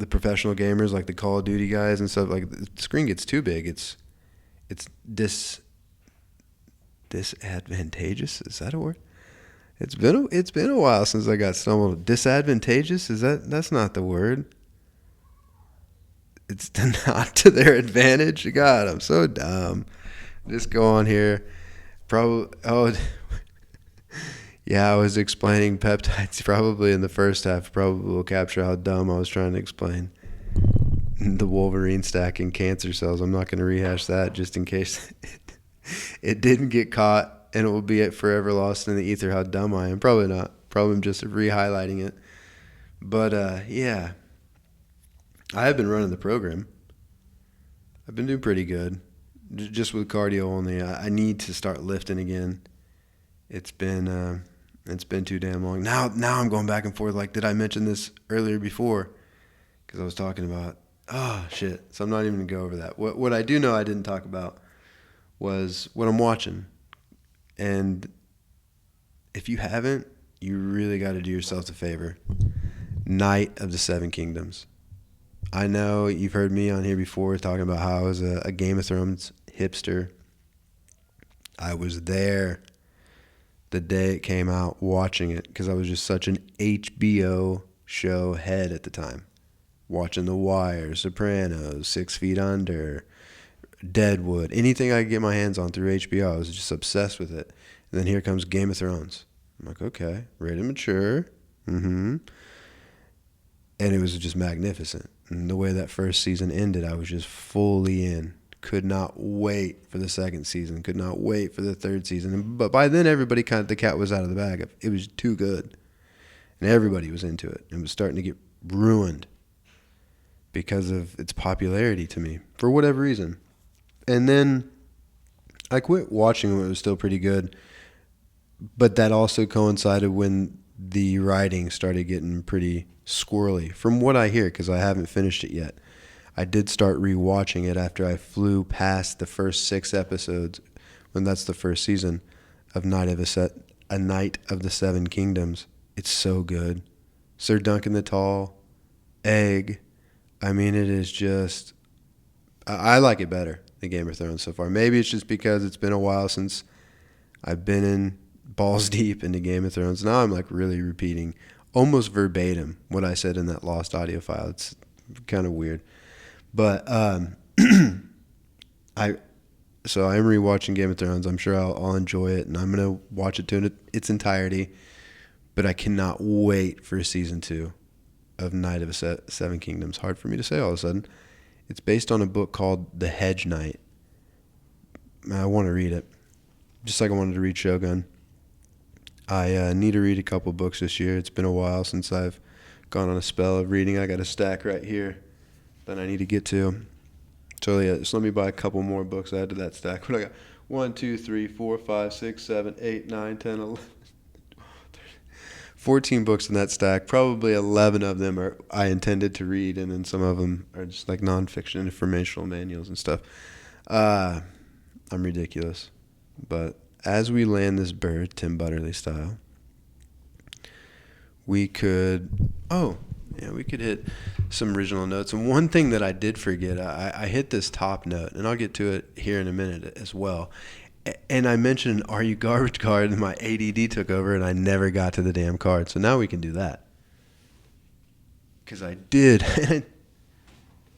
professional gamers, like the Call of Duty guys and stuff, like the screen gets too big. It's disadvantageous. Is that a word? It's been a while since I got stumbled. Disadvantageous? That's not the word. It's not to their advantage. God, I'm so dumb. Just go on here. Yeah, I was explaining peptides probably in the first half. Probably will capture how dumb I was trying to explain the Wolverine stack and cancer cells. I'm not going to rehash that just in case it didn't get caught and it will be forever lost in the ether how dumb I am. Probably not. Probably I'm just re-highlighting it. But, yeah. I have been running the program. I've been doing pretty good. Just with cardio only. I need to start lifting again. It's been too damn long. Now I'm going back and forth. Like, did I mention this earlier before? Because I was talking about, shit. So I'm not even going to go over that. What I do know I didn't talk about was what I'm watching. And if you haven't, you really got to do yourself a favor. Night of the Seven Kingdoms. I know you've heard me on here before talking about how I was a Game of Thrones hipster. I was there the day it came out watching it because I was just such an HBO show head at the time. Watching The Wire, Sopranos, 6 Feet Under, Deadwood, anything I could get my hands on through HBO. I was just obsessed with it. And then here comes Game of Thrones. I'm like, okay, ready to mature. And it was just magnificent. And the way that first season ended, I was just fully in. Could not wait for the second season. Could not wait for the third season. But by then, everybody the cat was out of the bag. It was too good. And everybody was into it. It was starting to get ruined because of its popularity to me, for whatever reason. And then I quit watching when it was still pretty good. But that also coincided when the writing started getting pretty squirrely, from what I hear, because I haven't finished it yet. I did start rewatching it after I flew past the first 6 episodes, when that's the first season of A Night of the Seven Kingdoms. It's so good. Sir Duncan the Tall, Egg. I mean, it is just... I like it better than Game of Thrones so far. Maybe it's just because it's been a while since I've been in balls deep into Game of Thrones. Now I'm like really repeating almost verbatim what I said in that lost audio file. It's kind of weird. But I am rewatching Game of Thrones. I'm sure I'll enjoy it, and I'm going to watch it to its entirety. But I cannot wait for season 2 of Night of the Seven Kingdoms. Hard for me to say all of a sudden. It's based on a book called The Hedge Knight. I want to read it, just like I wanted to read Shogun. I need to read a couple books this year. It's been a while since I've gone on a spell of reading. I got a stack right here that I need to get to. So yeah, just let me buy a couple more books add to that stack. What I got? 1, 2, 3, 4, 5, 6, 7, 8, 9, 10, 11, 14 books in that stack. Probably 11 of them are I intended to read, and then some of them are just like nonfiction informational manuals and stuff. I'm ridiculous. But as we land this bird, Tim Butterly style, we could hit some original notes. And one thing that I did forget, I hit this top note, and I'll get to it here in a minute as well. And I mentioned, are you garbage card? And my ADD took over, and I never got to the damn card. So now we can do that. Because I did.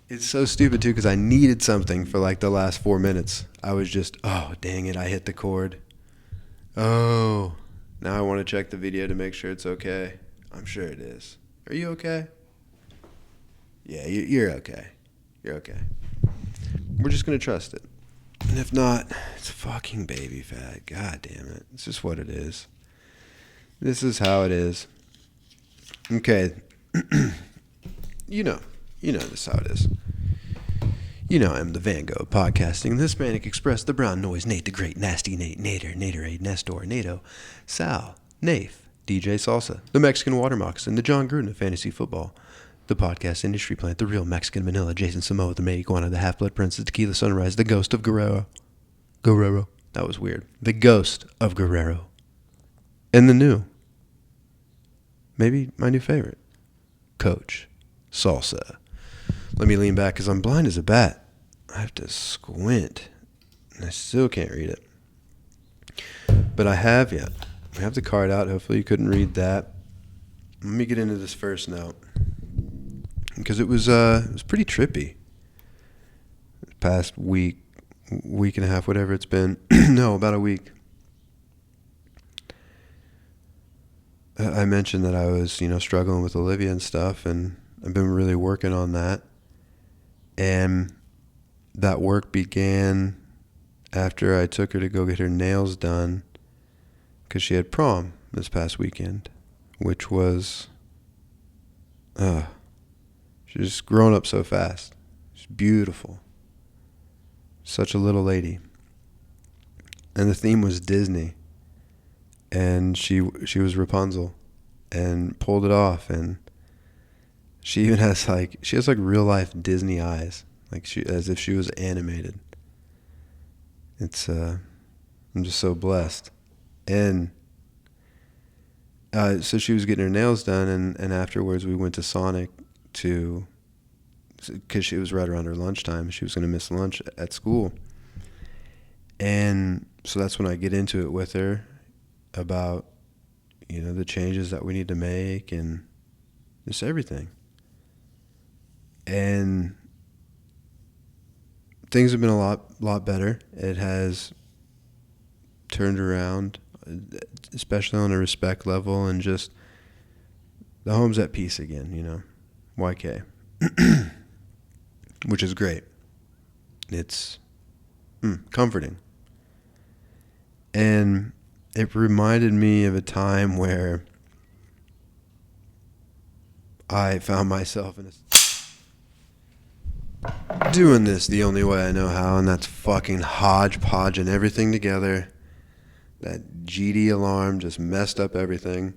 It's so stupid, too, because I needed something for like the last 4 minutes. I was just, oh, dang it, I hit the chord. Oh, now I want to check the video to make sure it's okay. I'm sure it is. Are you okay? Yeah, you're okay. You're okay. We're just going to trust it. And if not, it's fucking baby fat. God damn it. It's just what it is. This is how it is. Okay. You know this is how it is. You know I'm the Van Gogh of podcasting, the Hispanic Express, the Brown Noise, Nate the Great, Nasty Nate, Nader, Naderade, Nestor, Nato, Sal, Nafe, DJ Salsa, the Mexican Water Moccasin, the John Gruden of fantasy football, the podcast industry plant, the real Mexican Manila, Jason Samoa, the May Iguana, the Half-Blood Prince, the Tequila Sunrise, the Ghost of Guerrero. That was weird. The Ghost of Guerrero. And the new, maybe my new favorite, Coach Salsa. Let me lean back because I'm blind as a bat. I have to squint. And I still can't read it. But I have, yeah. I have the card out. Hopefully you couldn't read that. Let me get into this first note. Because it was pretty trippy. The past week and a half, whatever it's been. No, about a week. I mentioned that I was, struggling with Olivia and stuff, and I've been really working on that. And that work began after I took her to go get her nails done because she had prom this past weekend, which was, she's just grown up so fast. She's beautiful. Such a little lady. And the theme was Disney. And she was Rapunzel and pulled it off, and she even has real life Disney eyes, as if she was animated. It's I'm just so blessed. And so she was getting her nails done, and afterwards we went to Sonic because it was right around her lunchtime. She was going to miss lunch at school. And so that's when I get into it with her about, the changes that we need to make and just everything. And things have been a lot better. It has turned around, especially on a respect level, and just the home's at peace again, YK. Which is great. It's comforting. And it reminded me of a time where I found myself doing this the only way I know how, and that's fucking hodgepodging everything together. That GD alarm just messed up everything.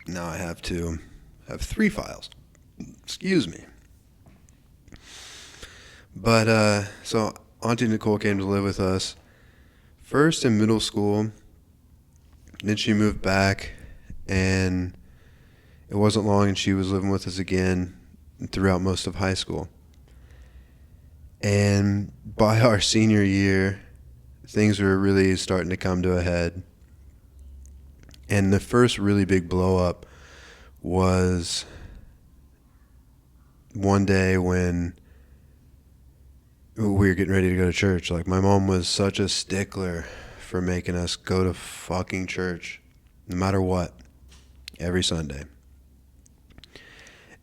Now I have to have 3 files. Excuse me. But, so Auntie Nicole came to live with us first in middle school. Then she moved back, and it wasn't long, and she was living with us again throughout most of high school. And by our senior year, things were really starting to come to a head. And the first really big blow up was one day when we were getting ready to go to church. My mom was such a stickler for making us go to fucking church, no matter what, every Sunday.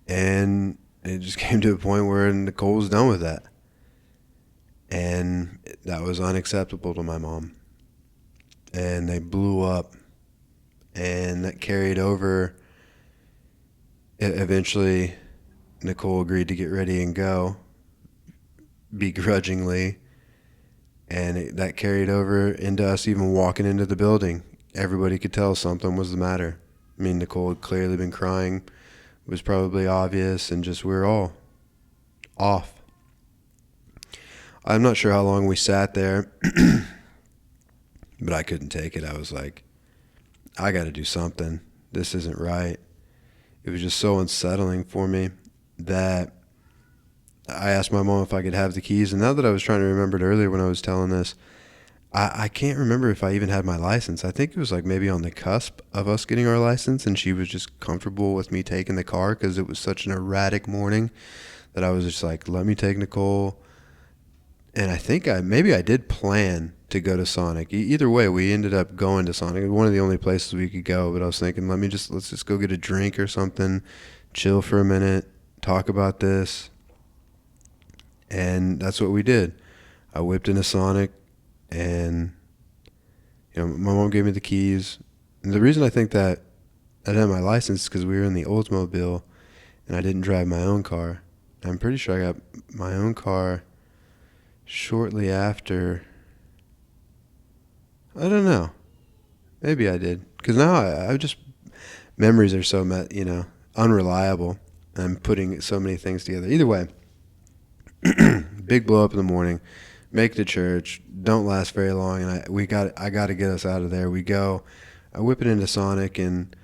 And it just came to a point where Nicole was done with that. And that was unacceptable to my mom. And they blew up. And that carried over. Eventually, Nicole agreed to get ready and go, begrudgingly. And that carried over into us even walking into the building. Everybody could tell something was the matter. Nicole had clearly been crying. It was probably obvious, and just we were all off. I'm not sure how long we sat there, but I couldn't take it. I was like, I got to do something. This isn't right. It was just so unsettling for me that I asked my mom if I could have the keys. And now that I was trying to remember it earlier when I was telling this, I can't remember if I even had my license. I think it was maybe on the cusp of us getting our license, and she was just comfortable with me taking the car because it was such an erratic morning that I was just like, let me take Nicole. And I think maybe I did plan to go to Sonic. Either way, we ended up going to Sonic. It was one of the only places we could go, but I was thinking, let's just go get a drink or something, chill for a minute, talk about this. And that's what we did. I whipped into Sonic, and my mom gave me the keys. And the reason I think that I didn't have my license is because we were in the Oldsmobile, and I didn't drive my own car. I'm pretty sure I got my own car shortly after. I don't know. Maybe I did. Because now I just, memories are so, unreliable. I'm putting so many things together. Either way, big blow up in the morning, make it to church, don't last very long, and I got to get us out of there. We go, I whip it into Sonic, and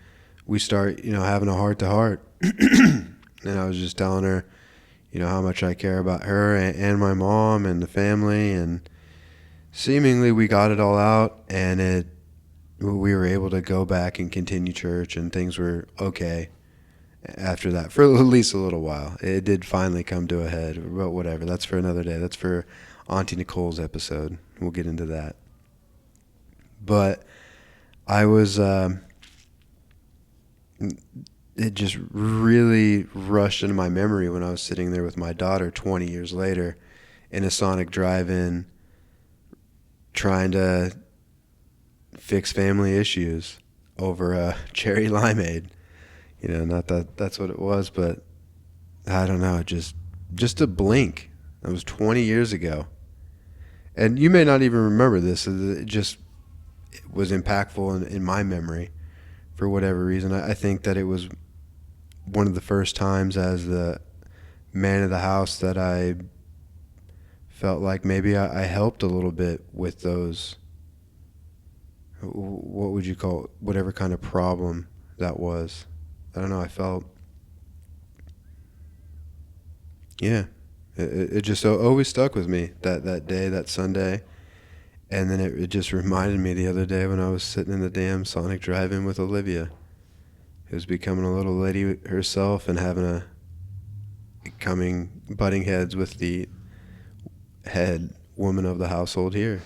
we start, having a heart-to-heart. And I was just telling her, how much I care about her and my mom and the family, and seemingly we got it all out, and we were able to go back and continue church, and things were okay after that for at least a little while. It did finally come to a head, but whatever. That's for another day. That's for Auntie Nicole's episode. We'll get into that. But I was, it just really rushed into my memory when I was sitting there with my daughter 20 years later in a Sonic drive-in trying to fix family issues over a cherry limeade. Not that that's what it was, but I don't know, just a blink. That was 20 years ago. And you may not even remember this. It just was impactful in my memory for whatever reason. I think that it was one of the first times as the man of the house that I felt like maybe I helped a little bit with those, what would you call it, whatever kind of problem that was. I don't know, I felt, it just always stuck with me, that day, that Sunday. And then it just reminded me the other day when I was sitting in the damn Sonic drive-in with Olivia, who was becoming a little lady herself and butting heads with the head woman of the household here.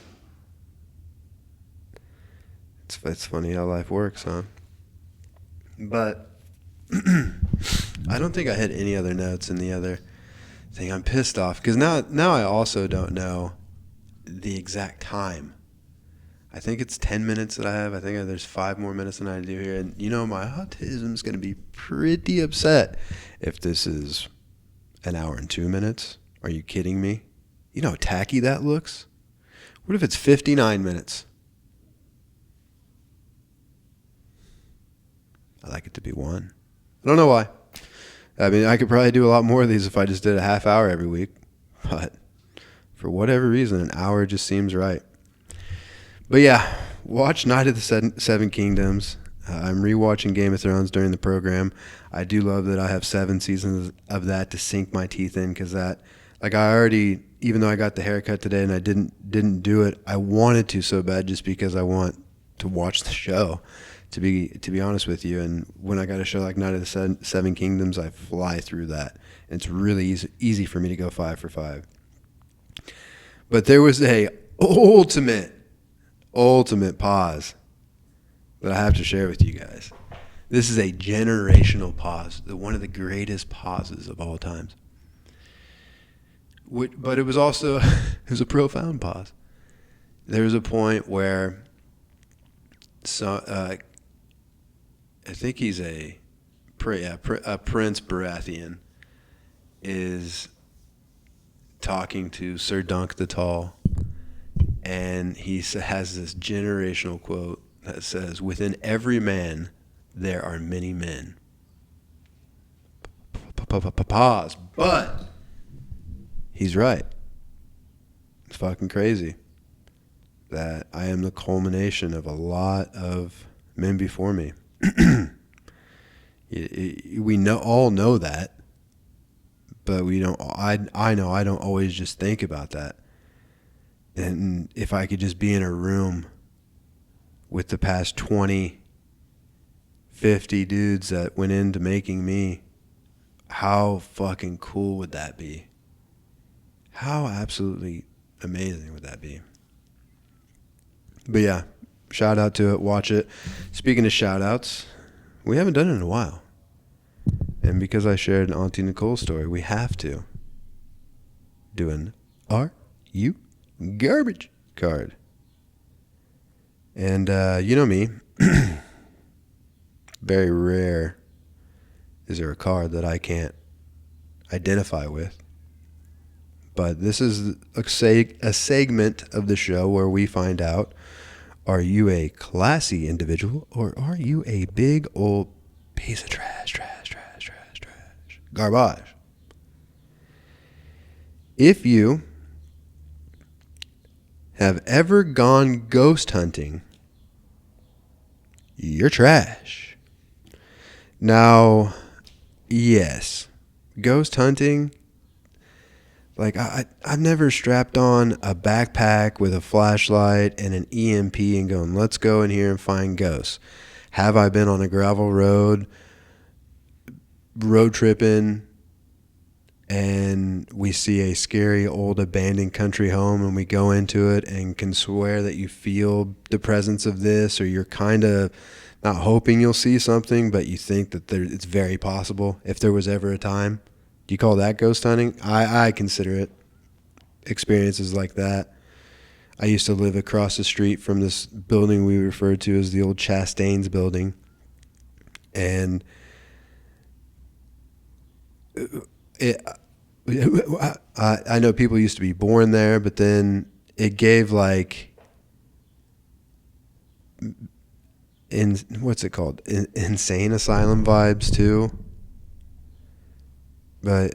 It's funny how life works, huh? But I don't think I had any other notes in the other thing. I'm pissed off because now I also don't know the exact time. I think it's 10 minutes that I have. I think there's 5 more minutes than I do here. And my autism's going to be pretty upset if this is an hour and 2 minutes. Are you kidding me? You know how tacky that looks? What if it's 59 minutes? I like it to be 1. I don't know why. I mean, I could probably do a lot more of these if I just did a half hour every week. But for whatever reason, an hour just seems right. But yeah, watch Night of the Seven Kingdoms. I'm rewatching Game of Thrones during the program. I do love that I have 7 seasons of that to sink my teeth in, because that, like, I already, even though I got the haircut today and I didn't do it, I wanted to so bad just because I want to watch the show. To be honest with you, and when I got a show like Night of the Seven Kingdoms, I fly through that. It's really easy for me to go 5 for 5. But there was a ultimate pause that I have to share with you guys. This is a generational pause, one of the greatest pauses of all times. But it was also a profound pause. There was a point where I think he's a Prince Baratheon is talking to Sir Dunk the Tall, and he has this generational quote that says, "Within every man, there are many men." Pause. But he's right. It's fucking crazy that I am the culmination of a lot of men before me. We all know that, but we don't. I know I don't always just think about that. And if I could just be in a room with the past 20, 50 dudes that went into making me, how fucking cool would that be? How absolutely amazing would that be? But yeah, shout out to it. Watch it. Speaking of shout outs, we haven't done it in a while. And because I shared an Auntie Nicole story, we have to do an Are You Garbage card. And you know me, very rare is there a card that I can't identify with. But this is a segment of the show where we find out, are you a classy individual or are you a big old piece of trash? Garbage. If you have ever gone ghost hunting, you're trash. Now, yes, ghost hunting, like I've never strapped on a backpack with a flashlight and an EMP and going, let's go in here and find ghosts. Have I been on a gravel road tripping, and we see a scary old abandoned country home and we go into it and can swear that you feel the presence of this, or you're kind of not hoping you'll see something, but you think that it's very possible if there was ever a time? Do you call that ghost hunting? I consider it experiences like that. I used to live across the street from this building we referred to as the old Chastain's building. And I know people used to be born there, but then it gave like, what's it called? Insane asylum vibes too. But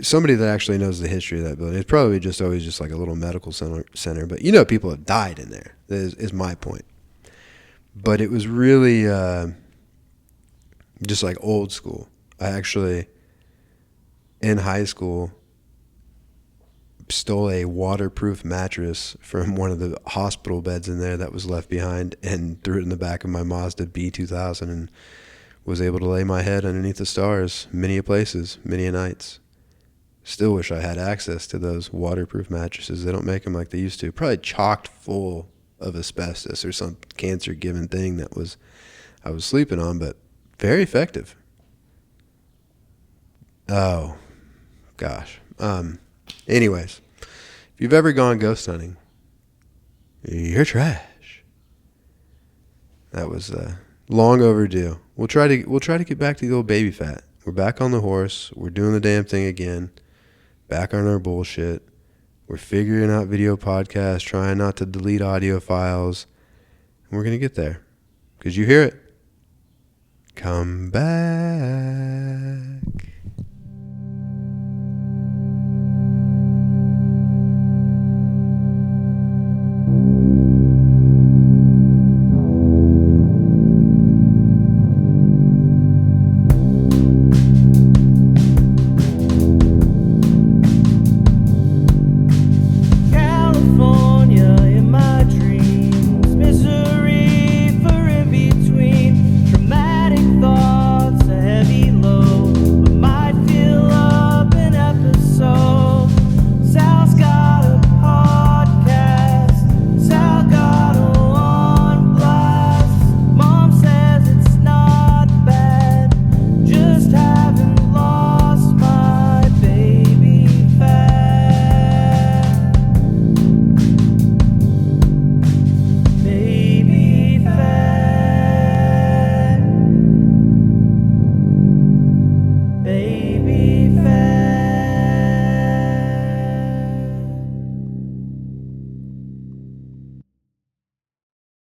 somebody that actually knows the history of that building, it's probably just always just like a little medical center. But you know, people have died in there, is my point. But it was really just like old school. I actually, in high school, stole a waterproof mattress from one of the hospital beds in there that was left behind and threw it in the back of my Mazda B2000 and was able to lay my head underneath the stars many a places, many a nights. Still wish I had access to those waterproof mattresses. They don't make them like they used to. Probably chocked full of asbestos or some cancer-given thing that I was sleeping on, but very effective. Oh, gosh. Anyways, if you've ever gone ghost hunting, you're trash. That was long overdue. We'll try to get back to the old baby fat. We're back on the horse. We're doing the damn thing again. Back on our bullshit. We're figuring out video podcasts, trying not to delete audio files. And we're going to get there. Because you hear it. Come back.